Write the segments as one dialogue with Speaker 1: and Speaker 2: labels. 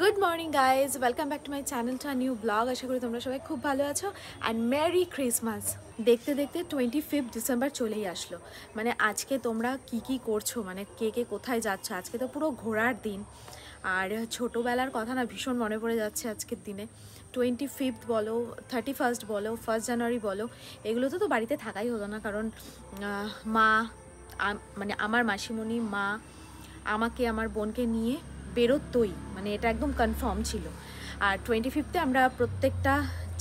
Speaker 1: Good morning guys, welcome back to my channel to a new blog. আশা করি তোমরা সবাই খুব ভালো আছো অ্যান্ড মেরি ক্রিসমাস। দেখতে দেখতে 25 ডিসেম্বর চলেই আসলো। মানে আজকে তোমরা কি করছো, মানে কে কোথায় যাচ্ছ? আজকে তো পুরো ঘোরার দিন। আর ছোটোবেলার কথা না ভীষণ মনে পড়ে যাচ্ছে আজকের দিনে। 25 বলো, 31 বলো, 1 জানুয়ারি বলো, এগুলো তো বাড়িতে থাকাই হতো না, কারণ মা মানে আমার মাসিমণি মা আমাকে আমার বোনকে নিয়ে বেরোতই, মানে এটা একদম কনফার্ম ছিল। আর 25-এ আমরা প্রত্যেকটা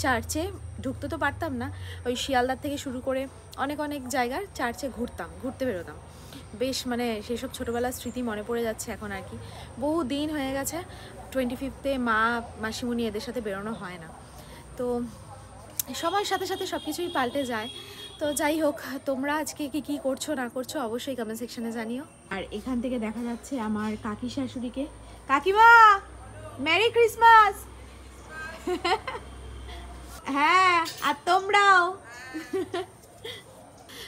Speaker 1: চার্চে ঢুকতে তো পারতাম না, ওই শিয়ালদার থেকে শুরু করে অনেক জায়গার চার্চে ঘুরতে বেরোতাম। বেশ মানে সেসব ছোটোবেলার স্মৃতি মনে পড়ে যাচ্ছে এখন আর কি। বহু দিন হয়ে গেছে 25-এ মা মাসিমণি এদের সাথে বেরোনো হয় না। তো সময়ের সাথে সাথে সব কিছুই পাল্টে যায়। তো যাই হোক, তোমরা আজকে কি করছো না করছো অবশ্যই কমেন্ট সেকশনে জানিও। আর এখান থেকে দেখা যাচ্ছে আমার কাকি শাশুড়িকে। কাকিমা, মেরি ক্রিসমাস। হ্যাঁ, আর তোমরাও।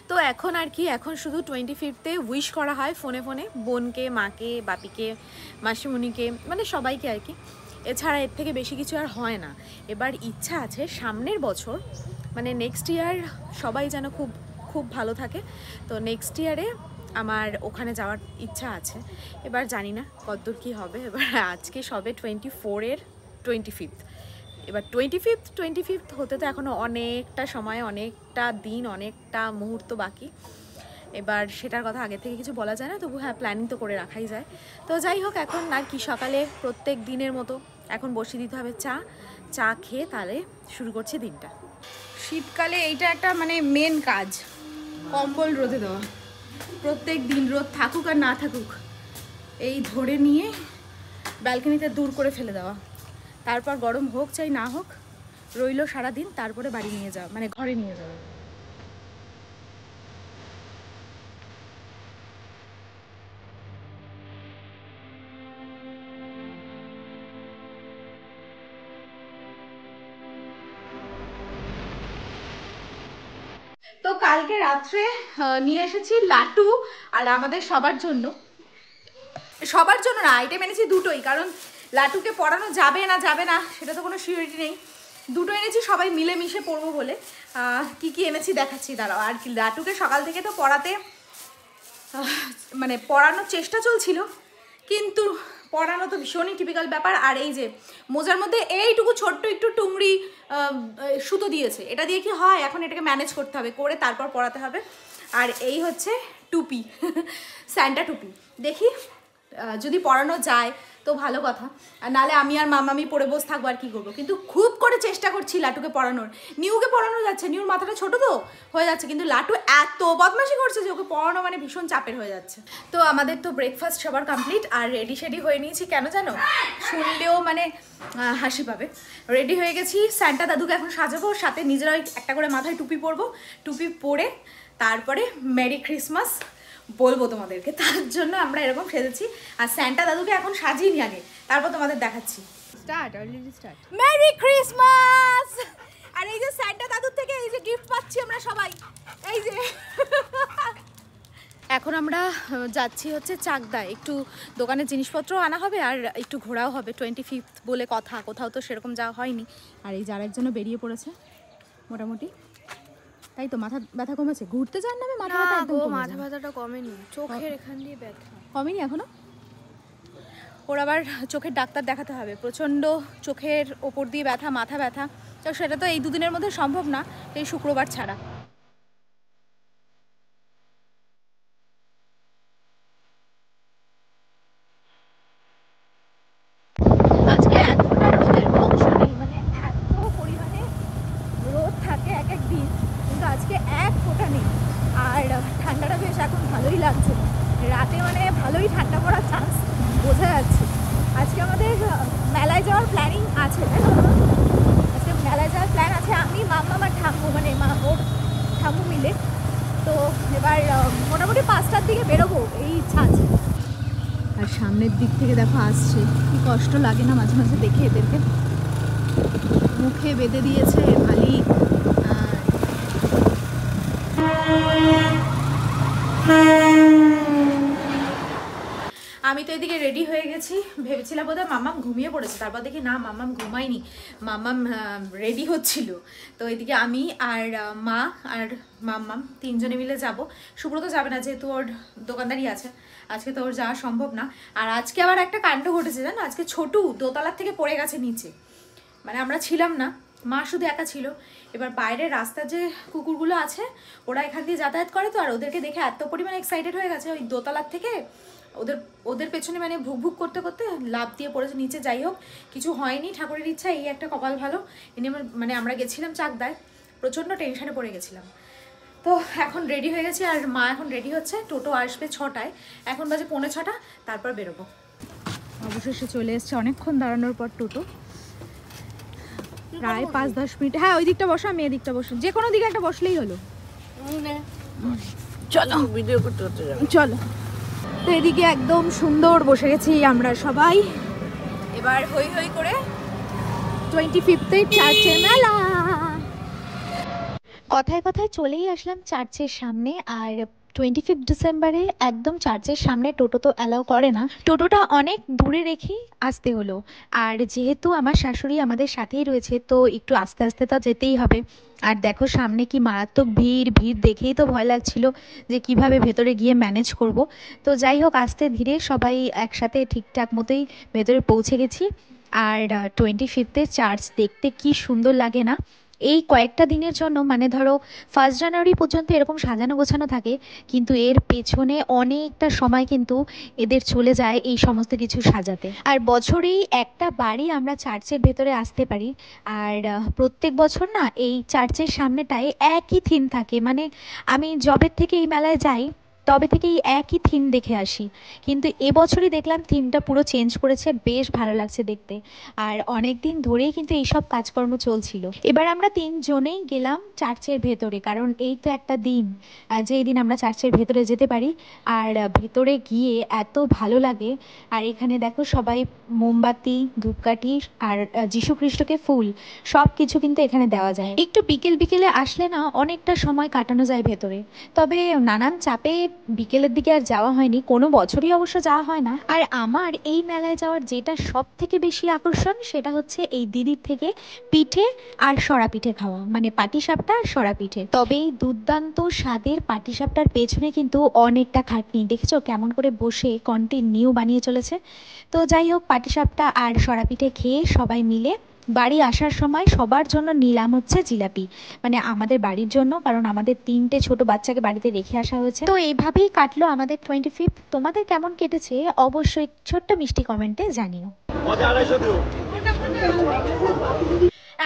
Speaker 1: তো এখন আর কি, এখন শুধু 25-এ উইশ করা হয় ফোনে ফোনে, বোনকে, মাকে, বাপিকে, মাসিমণিকে, মানে সবাইকে আর কি। এছাড়া এর থেকে বেশি কিছু আর হয় না। এবার ইচ্ছা আছে সামনের বছর, মানে নেক্সট ইয়ার সবাই যেন খুব ভালো থাকে। তো নেক্সট ইয়ারে আমার ওখানে যাওয়ার ইচ্ছা আছে। এবার জানি না কতদূর কী হবে। এবার আজকে সবে 24-এর 25। এবার 25 হতে তো এখনও অনেকটা সময়, অনেকটা দিন, অনেকটা মুহূর্ত বাকি। এবার সেটার কথা আগে থেকে কিছু বলা যায় না, তবু হ্যাঁ প্ল্যানিং তো করে রাখাই যায়। তো যাই হোক, এখন আর কি সকালে প্রত্যেক দিনের মতো এখন বসিয়ে দিতে হবে চা খেয়ে তাহলে শুরু করছি দিনটা।
Speaker 2: শীতকালে এইটা একটা মানে মেন কাজ, কম্বল রোদে দেওয়া। প্রত্যেক দিন রোদ থাকুক আর না থাকুক, এই ধরে নিয়ে ব্যালকনিতে দূর করে ফেলে দেওয়া। তারপর গরম হোক চাই না হোক, রইলো সারাদিন, তারপরে বাড়ি নিয়ে যাওয়া, মানে ঘরে নিয়ে যাওয়া। তো কালকে রাত্রে নিয়ে এসেছি লাটু, আর আমাদের সবার জন্য না, আইটেম এনেছি দুটোই, কারণ লাটুকে পড়ানো যাবে না সেটা তো কোনো সিউরিটি নেই। দুটো এনেছি সবাই মিলেমিশে পড়বো বলে। কি এনেছি দেখাচ্ছি, দাঁড়াও। আর কি, লাটুকে সকাল থেকে তো মানে পড়ানোর চেষ্টা চলছিল, কিন্তু পড়ানো তো ভীষণই টিপিক্যাল ব্যাপার। আর এই যে মোজার মধ্যে এইটুকু ছোট্ট একটু টুংরি সুতো দিয়েছে, এটা দিয়ে কি হয়, এখন এটাকে ম্যানেজ করতে হবে, করে তারপর পড়াতে হবে। আর এই হচ্ছে টুপি, স্যান্টা টুপি। দেখি যদি পড়ানো যায় তো ভালো কথা, আর নাহলে আমি আর মামামি পড়ে বসে থাকবো, আর কী করবো। কিন্তু খুব করে চেষ্টা করছি লাটুকে পড়ানোর। নিউকে পড়ানো যাচ্ছে, নিউর মাথাটা ছোটো তো হয়ে যাচ্ছে, কিন্তু লাটু এত বদমাশি করছে যে ওকে পড়ানো মানে ভীষণ চাপের হয়ে যাচ্ছে। তো আমাদের তো ব্রেকফাস্ট সবার কমপ্লিট, আর রেডি হয়ে নিয়েছি। কেন জানো, শুনলেও মানে হাসি পাবে। রেডি হয়ে গেছি, স্যান্টা দাদুকে এখন সাজাবো, সাথে নিজেরাও একটা করে মাথায় টুপি পরবো। টুপি পরে তারপরে মেরি ক্রিসমাস বলবো তোমাদেরকে, তার জন্য আমরা এরকম সেজেছি। আর স্যান্টা দাদুকে এখন সাজিয়ে নিয়ে আগে, তারপর তোমাদের দেখাচ্ছি। Start merry Christmas. আর এই যে স্যান্টা দাদুর থেকে এই যে গিফট পাচ্ছি আমরা সবাই, এই যে। এখন আমরা যাচ্ছি হচ্ছে চাকদায়, একটু দোকানের জিনিসপত্র আনা হবে আর একটু ঘোরাও হবে। 25 বলে কথা, কোথাও তো সেরকম যাওয়া হয়নি। আর এই যার একজনও বেরিয়ে পড়েছে মোটামুটি, তাই তো। মাথা ব্যথা কমেছে? ঘুরতে যান না, মাথা ব্যথাটা
Speaker 1: কমেনি, চোখের এখান দিয়ে ব্যথা
Speaker 2: কমেনি এখনো। ওর আবার চোখের ডাক্তার দেখাতে হবে, প্রচণ্ড চোখের ওপর দিয়ে ব্যথা, মাথা ব্যথা। তো সেটা তো এই দুদিনের মধ্যে সম্ভব না, এই শুক্রবার ছাড়া। আজকে এতটা রোদের অংশ নেই, মানে এত পরিমাণে রোদ থাকে এক এক দিন, কিন্তু আজকে এক ফোঁটা নেই। আর ঠান্ডাটা বেশ এখন ভালোই লাগছে, রাতে মানে ভালোই ঠান্ডা পড়ার চান্স বোঝা যাচ্ছে। আজকে আমাদের মেলায় যাওয়ার প্ল্যানিং আছে, তাই না? আজকে মেলায় যাওয়ার প্ল্যান আছে, আমি মাম্মা আমার ঠাম্মু, মানে ওর ঠাম্মু মিলে। তো এবার মোটামুটি 5টার দিকে বেরোবো, এই ইচ্ছা আছে। আর সামনের দিক থেকে দেখো আসছে, কি কষ্ট লাগে না মাঝে মাঝে দেখে এদেরকে। মুখে বেঁধে দিয়েছে মালিক। আমি তো এদিকে রেডি হয়ে গেছি, ভেবেছিলাম বোধহয় মাম্মাম ঘুমিয়ে পড়েছে, তারপর দেখি না মাম্মাম ঘুমায়নি, মাম্মাম রেডি হচ্ছিল। তো এদিকে আমি আর মা আর মাম্মাম তিনজনে মিলে যাব। সুব্রত যাবে না, যেহেতু ওর দোকানদারি আছে, আজকে তো ওর যাওয়া সম্ভব না। আর আজকে আবার একটা কাণ্ড ঘটেছে জানো, আজকে ছোটু দোতলার থেকে পড়ে গেছে নিচে, মানে আমরা ছিলাম না, মা শুধু একা ছিল। এবার বাইরের রাস্তার যে কুকুরগুলো আছে ওরা এখান দিয়ে যাতায়াত করে, তো আর ওদেরকে দেখে এত পরিমাণে এক্সাইটেড হয়ে গেছে, ওই দোতলার থেকে ওদের পেছনে মানে ভুক ভুক করতে করতে লাফ দিয়ে পড়েছে নিচে। যাই হোক, কিছু হয়নি, ঠাকুরের ইচ্ছা, এই একটা কপাল ভালো। এনে মানে আমরা গেছিলাম চাকদায়, প্রচণ্ড টেনশনে পড়ে গেছিলাম। তো এখন রেডি হয়ে গেছি, আর মা এখন রেডি হচ্ছে, টোটো আসবে 6টায়, এখন বাজে 5:45, তারপর বেরোবো। অবশেষে চলে এসছে অনেকক্ষণ দাঁড়ানোর পর টোটো, প্রায় 5-10 মিনিট। হ্যাঁ, ওই দিকটা বসো, আমি এদিকটা বসো, যে কোনো দিকে একটা বসলেই হলো। চলো ভিডিও করতে করতে যাবো, চলো। তো এদিকে একদম সুন্দর বসে গেছি আমরা সবাই, এবার হই হই করে 25th চার্চের মেলা।
Speaker 3: কথায় কথায় চলেই আসলাম চার্চের সামনে। আর 25 ডিসেম্বরে একদম চার্চের সামনে টোটো তো অ্যালাউ করে না, টোটোটা অনেক দূরে রেখেই আসতে হলো। আর যেহেতু আমার শাশুড়ি আমাদের সাথেই রয়েছে, তো একটু আস্তে আস্তে তো যেতেই হবে। আর দেখো সামনে কি মারাত্মক ভিড়, দেখেই তো ভয় লাগছিল যে কিভাবে ভেতরে গিয়ে ম্যানেজ করব। তো যাই হোক, আস্তে ধীরে সবাই একসাথে ঠিকঠাক মতোই ভেতরে পৌঁছে গেছি। আর 25 চার্চ দেখতে কি সুন্দর লাগে না। এই কয়েকটা দিনের জন্য, মানে ধরো 1 জানুয়ারি পর্যন্ত এরকম সাজানো গোছানো থাকে, কিন্তু এর পেছনে অনেকটা সময় কিন্তু এদের চলে যায় এই সমস্ত কিছু সাজাতে। আর বছরেই একটা বাড়ি আমরা চার্চের ভেতরে আসতে পারি। আর প্রত্যেক বছর না এই চার্চের সামনেটায় একই থিম থাকে, মানে আমি যবের থেকে এই মেলায় যাই তবে থেকেই একই থিম দেখে আসি, কিন্তু এবছরই দেখলাম থিমটা পুরো চেঞ্জ করেছে, বেশ ভালো লাগছে দেখতে। আর অনেক দিন ধরেই কিন্তু এইসব কাজকর্ম চলছিল। এবার আমরা 3 জনেই গেলাম চার্চের ভেতরে, কারণ এই তো একটা দিন যে এই দিন আমরা চার্চের ভেতরে যেতে পারি। আর ভেতরে গিয়ে এত ভালো লাগে। আর এখানে দেখো সবাই মোমবাতি, ধূপকাঠি আর যীশু খ্রিস্টকে ফুল সব কিছু কিন্তু এখানে দেওয়া যায়। একটু বিকেল বিকেলে আসলে না অনেকটা সময় কাটানো যায় ভেতরে। তবে নানান চাপে বিকেলের দিকে আর যাওয়া হয়নি, কোনো বছরই অবশ্য যাওয়া হয় না। আর আমার এই মেলায় যাওয়ার যেটা সব থেকে বেশি আকর্ষণ, সেটা হচ্ছে এই দিদির থেকে পিঠে আর সরা পিঠে খাওয়া, মানে পাটিসাপটা আর সরা পিঠে। তবে এই দুর্দান্ত স্বাদের পাটিসাপটার পেছনে কিন্তু অনেকটা খাটনি, দেখেছো কেমন করে বসে কন্টিনিউ বানিয়ে চলেছে। তো যাই হোক, পাটিসাপটা আর সরা পিঠে খেয়ে সবাই মিলে বাড়ি আসার সময় সবার জন্য নিলাম হচ্ছে জিলাপি, মানে আমাদের বাড়ির জন্য, কারণ আমাদের 3টে ছোট বাচ্চাকে বাড়িতে রেখে আসা হয়েছে। তো এইভাবেই কাটলো আমাদের 25। তোমাদের কেমন কেটেছে অবশ্যই ছোট্ট মিষ্টি কমেন্টে জানিও।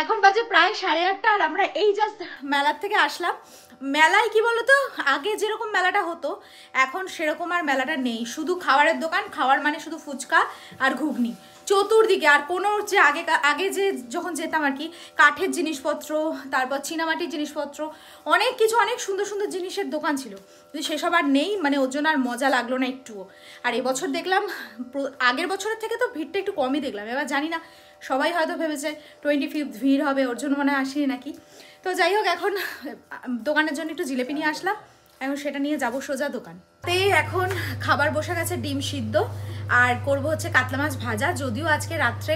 Speaker 2: এখন বাজে প্রায় 8:30, আর আমরা এই জাস্ট মেলার থেকে আসলাম। মেলায় কি বলতো, আগে যেরকম মেলাটা হতো এখন সেরকম আর মেলাটা নেই, শুধু খাবারের দোকান, খাওয়ার মানে শুধু ফুচকা আর ঘুগনি চতুর্দিকে। আর কোনো যে আগে যে যখন যেতাম আর কি, কাঠের জিনিসপত্র, তারপর চীনামাটির জিনিসপত্র, অনেক কিছু, অনেক সুন্দর সুন্দর জিনিসের দোকান ছিল, কিন্তু সেসব আর নেই, মানে ওর জন্য আর মজা লাগলো না একটুও। আর এবছর দেখলাম আগের বছরের থেকে তো ভিড়টা একটু কমই দেখলাম। এবার জানি না, সবাই হয়তো ভেবেছে 25 ভিড় হবে, ওর জন্য মনে হয় আসেনি নাকি। তো যাই হোক, এখন দোকানের জন্য একটু জিলেপি নিয়ে আসলাম, এখন সেটা নিয়ে যাবো সোজা দোকান। তে এখন খাবার বসে গেছে, ডিম সিদ্ধ আর করব হচ্ছে কাতলা মাছ ভাজা। যদিও আজকে রাত্রে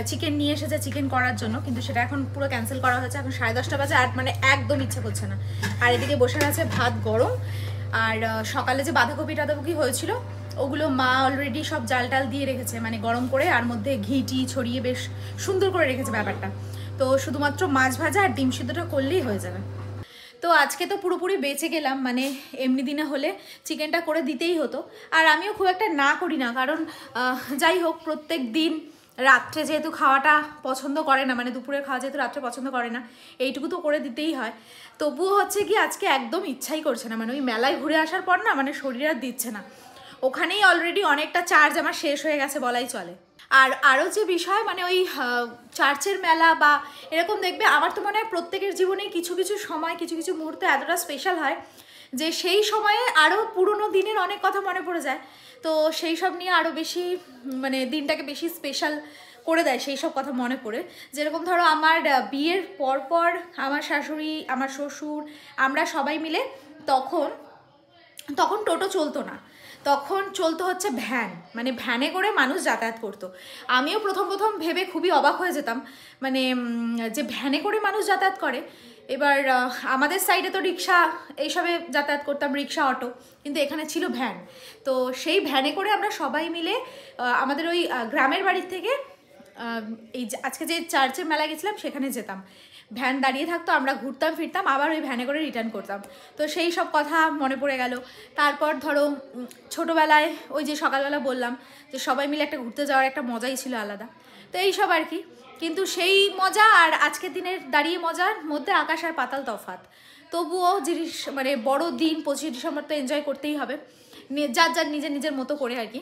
Speaker 2: চিকেন নিয়ে এসেছে চিকেন করার জন্য, কিন্তু সেটা এখন পুরো ক্যান্সেল করা হয়েছে। এখন 10:30 বাজে, আর মানে একদম ইচ্ছে করছে না। আর এদিকে বসে গেছে ভাত গরম, আর সকালে যে বাঁধাকপি হয়েছিল ওগুলো মা অলরেডি সব জাল টাল দিয়ে রেখেছে, মানে গরম করে, আর মধ্যে ঘি ছড়িয়ে বেশ সুন্দর করে রেখেছে ব্যাপারটা। তো শুধুমাত্র মাছ ভাজা আর ডিম সিদ্ধটা করলেই হয়ে যাবে। তো আজকে তো পুরোপুরি বেঁচে গেলাম, মানে এমনি দিনে হলে চিকেনটা করে দিতেই হতো। আর আমিও খুব একটা না করি না, কারণ যাই হোক, প্রত্যেক দিন রাত্রে যেহেতু খাওয়াটা পছন্দ করে না, মানে দুপুরের খাওয়া যেহেতু রাত্রে পছন্দ করে না, এইটুকু তো করে দিতেই হয়। তবুও হচ্ছে কি আজকে একদম ইচ্ছাই করছে না, মানে ওই মেলায় ঘুরে আসার পর না, মানে শরীর আর দিচ্ছে না। ওখানেই অলরেডি অনেকটা চার্জ আমার শেষ হয়ে গেছে বলাই চলে। আর আরও যে বিষয়, মানে ওই চার্চের মেলা বা এরকম দেখবে, আমার তো মনে হয় প্রত্যেকের জীবনে কিছু কিছু সময়, কিছু কিছু মুহূর্তে এতটা স্পেশাল হয় যে সেই সময়ে আরও পুরনো দিনের অনেক কথা মনে পড়ে যায়। তো সেই সব নিয়ে আরও বেশি, মানে দিনটাকে বেশি স্পেশাল করে দেয় সেই সব কথা মনে পড়ে। যেরকম ধরো আমার বিয়ের পর আমার শাশুড়ি, আমার শ্বশুর, আমরা সবাই মিলে তখন টোটো চলতো না। তখন চলতো হচ্ছে ভ্যান, মানে ভ্যানে করে মানুষ যাতায়াত করতো। আমিও প্রথম প্রথম ভেবে খুবই অবাক হয়ে যেতাম, মানে যে ভ্যানে করে মানুষ যাতায়াত করে। এবার আমাদের সাইডে তো রিক্সা এইসবে যাতায়াত করতাম, রিক্সা অটো, কিন্তু এখানে ছিল ভ্যান। তো সেই ভ্যানে করে আমরা সবাই মিলে আমাদের ওই গ্রামের বাড়ির থেকে এই আজকে যে চার্চের মেলা গেছিলাম সেখানে যেতাম। ভ্যান দাঁড়িয়ে থাকতো, আমরা ঘুরতাম ফিরতাম, আবার ওই ভ্যানে করে রিটার্ন করতাম। তো সেই সব কথা মনে পড়ে গেল। তারপর ধরো ছোটোবেলায় ওই যে সকালবেলা বললাম যে সবাই মিলে একটা ঘুরতে যাওয়ার একটা মজাই ছিল আলাদা। তো এই সব আর কি। কিন্তু সেই মজা আর আজকের দিনের দাঁড়িয়ে মজার মধ্যে আকাশ আর পাতাল তফাৎ। তবুও জিনিস মানে বড় দিন 25 ডিসেম্বর তো এনজয় করতেই হবে, যার যার নিজের নিজের মতো করে আর কি।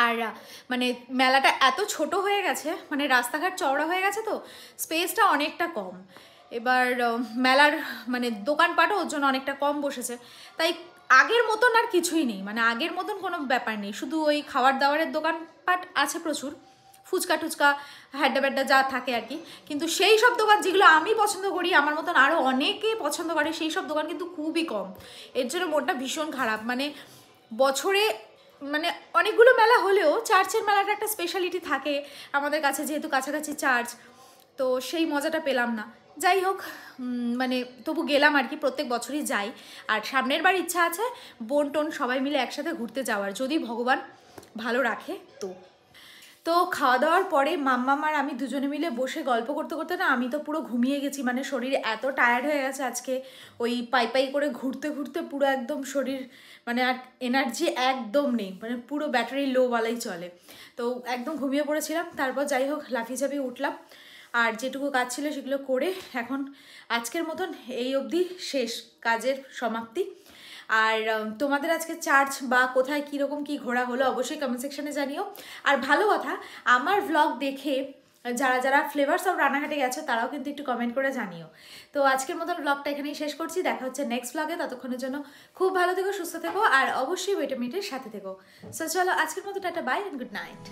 Speaker 2: আর মানে মেলাটা এত ছোট হয়ে গেছে, মানে রাস্তাঘাট চওড়া হয়ে গেছে, তো স্পেসটা অনেকটা কম। এবার মেলার মানে দোকানপাটও ওর জন্য অনেকটা কম বসেছে, তাই আগের মতন আর কিছুই নেই, মানে আগের মতন কোনো ব্যাপার নেই। শুধু ওই খাবার দাবারের দোকানপাট আছে প্রচুর, ফুচকা টুচকা হ্যাড্ডা ব্যাড্ডা যা থাকে আর কি। কিন্তু সেই সব দোকান যেগুলো আমি পছন্দ করি, আমার মতন আরও অনেকে পছন্দ করে, সেই সব দোকান কিন্তু খুবই কম। এর জন্য মনটা ভীষণ খারাপ। মানে বছরে মানে অনেকগুলো মেলা হলেও চার্চের মেলাটা একটা স্পেশালিটি থাকে আমাদের কাছে, যেহেতু কাছাকাছি চার্চ, তো সেই মজাটা পেলাম না। যাই হোক, মানে তবু গেলাম আর কি, প্রত্যেক বছরই যাই। আর সামনের বার ইচ্ছা আছে বোন টোন সবাই মিলে একসাথে ঘুরতে যাওয়ার, যদি ভগবান ভালো রাখে। তো খাওয়া দাওয়ার পরে মাম্মাম আর আমি দুজনে মিলে বসে গল্প করতে করতে না আমি তো পুরো ঘুমিয়ে গেছি, মানে শরীর এত টায়ার্ড হয়ে গেছে আজকে ওই পাই করে ঘুরতে ঘুরতে, পুরো একদম শরীর মানে আর এনার্জি একদম নেই, মানে পুরো ব্যাটারি লো বলাই চলে। তো একদম ঘুমিয়ে পড়েছিলাম। তারপর যাই হোক লাফিয়ে ঝাঁপিয়ে উঠলাম, আর যেটুকু কাজ ছিল সেগুলো করে এখন আজকের মতন এই অবধি শেষ, কাজের সমাপ্তি। আর তোমাদের আজকে চার্চ বা কোথায় কীরকম কী ঘোরা হলো অবশ্যই কমেন্ট সেকশনে জানিও। আর ভালো কথা, আমার ভ্লগ দেখে যারা যারা ফ্লেভার্স অফ রানাঘাটে গেছো তারাও কিন্তু একটু কমেন্ট করে জানিও। তো আজকের মতন ভ্লগটা এখানেই শেষ করছি, দেখা হচ্ছে নেক্সট ভ্লগে। ততক্ষণের জন্য খুব ভালো থেকো, সুস্থ থেকো, আর অবশ্যই ভিটামিনের সাথে থেকো। সো চলো আজকের মতো tata, bye and good night.